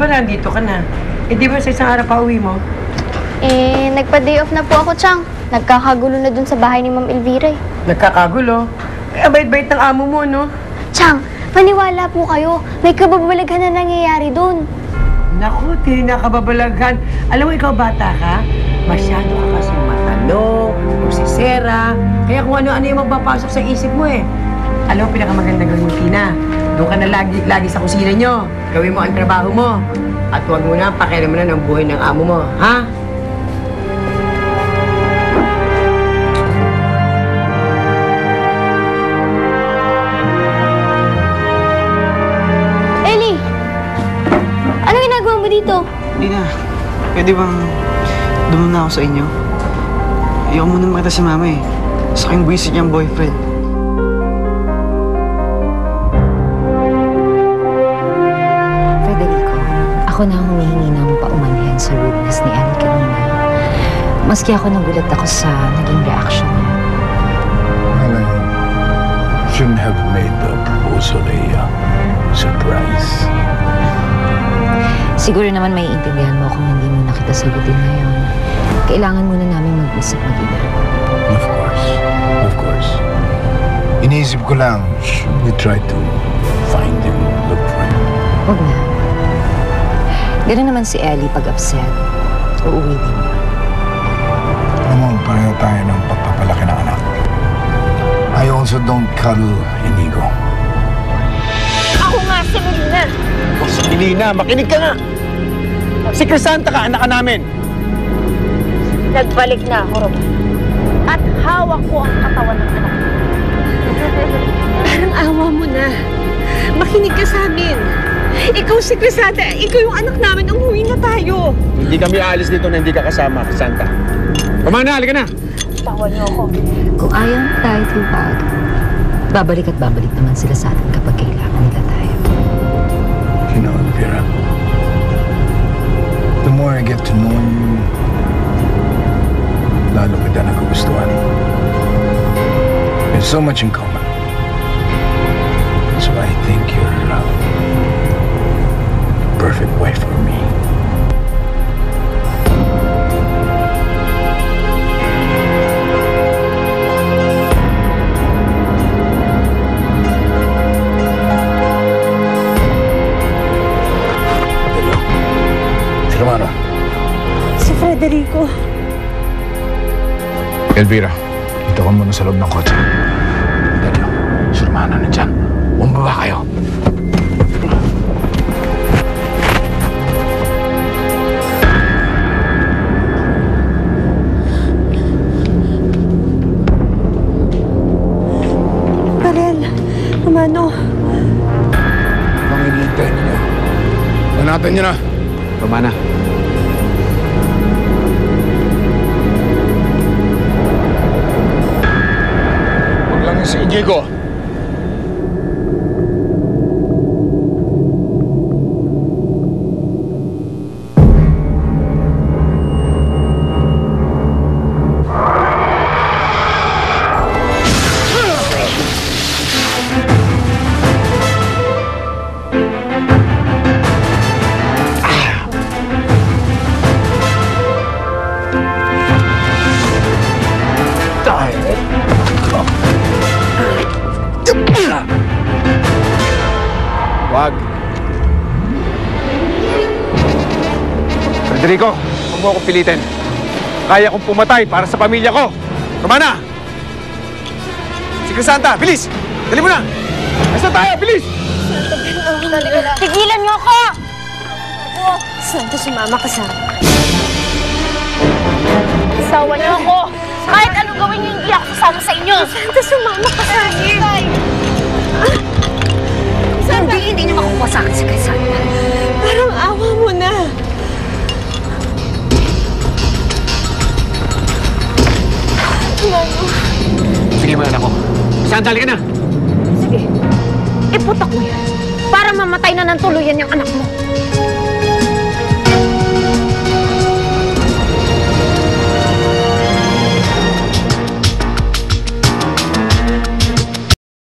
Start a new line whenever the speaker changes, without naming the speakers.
ba nandito ka na? Eh, di ba sa isang araw pa uwi mo?
Eh, nagpa-day off na po ako, Chang. Nagkakagulo na dun sa bahay ni Ma'am Elvira eh.
Nagkakagulo? Eh, abait-bait ng amo mo, no?
Chang, maniwala po kayo. May kababalaghan na nangyayari dun.
Naku, tili na kababalaghan. Alam mo, ikaw bata ka? Masyado ka kasi matanong, pusisera. Kaya kung ano-ano yung magpapasok sa isip mo eh. Alam mo, pinakamaganda gawin mo, Tina. Doon ka na lagi sa kusina nyo. Gawin mo ang trabaho mo. At huwag mo na pakialaman ng buhay ng amo mo, ha?
Ellie! Ano ginagawa mo dito?
Lina, pwede bang dumuna ako sa inyo? Ayoko muna makita si Mama eh. Sa aking buwisit niyang boyfriend.
Federico, ako na ang humihingi ng paumanhin sa rudeness ni Annie kanina. Maski ako nagulat ako sa naging reaction niya.
Well, I shouldn't have made the proposal a surprise.
Siguro naman may intindihan mo kung hindi mo na kita sagutin ngayon. Kailangan muna namin mag-usap mag-ina.
Of course. Of course. Iniisip ko lang, should we try to find him, look for him?
Huwag na. Ganun naman si Ellie pag upset. Uuwi din niya.
Alam mo, pareho tayo ng pagpapalaki ng anak. I also don't cuddle Inigo.
Ako nga si Melina.
Melina, makinig ka nga! Si Crisanta ka, anak ka namin!
Nagbalik na ako, Roman. At hawak ko ang katawan ng anak ko.
Parang awa mo na. Makinig ka sa amin. Ikaw si Crisanta, ikaw yung anak namin, umuwi na tayo.
Hindi kami aalis dito na hindi ka kasama, Crisanta. Kumana, halika na!
Tawan niyo ako.
Kung ayaw na tayo tupag, babalik at babalik naman sila sa atin kapag kailangan nila tayo.
You know, Elvira, the more I get to know you, lalo kita nagugustuhan. There's so much in common. So I think you're the perfect wife for me. Si Romano.
Si Federico.
Elvira, dito ka muna sa loob ng kotse. Dali, si Romano nandyan. Bumaba kayo.
Karel, Romano.
Ang hinihintay ninyo. Hanapin nyo na.
Kumana.
Huwag lang yung si Inigo.
Wag. Federico, huwag mo akong pilitin. Kaya kong pumatay para sa pamilya ko. Romana! Si Crisanta, bilis! Dali mo na! Nasaan tayo? Bilis!
Tigilan niyo ako!
Santa, sumama ka sa akin.
Isawa niyo ako! Kahit anong gawin niyo, hindi ako kasama sa inyo!
Santa, sumama ka sa akin.
Hindi niyo makukuha sa akin si Crisanta.
Parang awa mo na.
Sige mo, anak ko. Crisanta, halika na!
Sige, iputok mo yan para mamatay na ng tuluyan yung anak mo.